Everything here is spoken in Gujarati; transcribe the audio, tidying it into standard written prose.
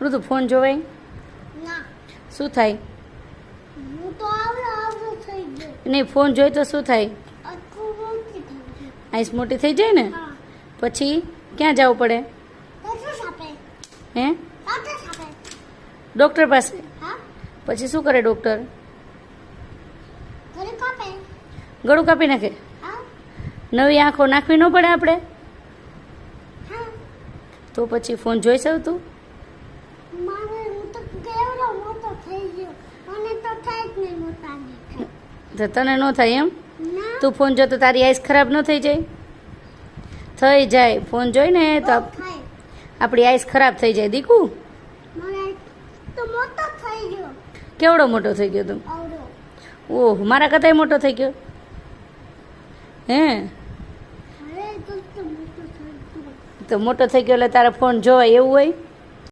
ઋતુ ફોન જોવાય? ના શું થાય? હું તો આવડો થઈ ગયો. નહીં, ફોન જોઈ તો શું થાય? આખું મોટી થઈ ગયું. આઈસ મોટી થઈ જાય ને? હા પછી ક્યાં જવું પડે? ડોક્ટર સાપે. હે? ડોક્ટર સાપે. ડૉક્ટર પાસે? હા પછી શું કરે ડૉક્ટર? ઘરે કાપે. ગળું કાપી નાખે? હા નવી આંખો નાખવી ન પડે આપણે? હા તો પછી ફોન જોઈ શકતું તું? મારે હું તો કેવડો મોટો થઈ ગયો. મને તો થાય જ નહીં મોટા નહીં થાય. તો તને ન થાય એમ? ના તું ફોન જો તો તારી આઈસ ખરાબ ન થઈ જાય? થઈ જાય. ફોન જોઈને તો થાય. આપણી આઈસ ખરાબ થઈ જાય. દીકુ, મારે તો મોટો થઈ ગયો. કેવડો મોટો થઈ ગયો તું? આવડો. ઓહ, મારા કરતાંય મોટો થઈ ગયો. હે? અરે તો મોટો થઈ ગયો. તો મોટો થઈ ગયો એટલે તારા ફોન જોવાય એવું હોય?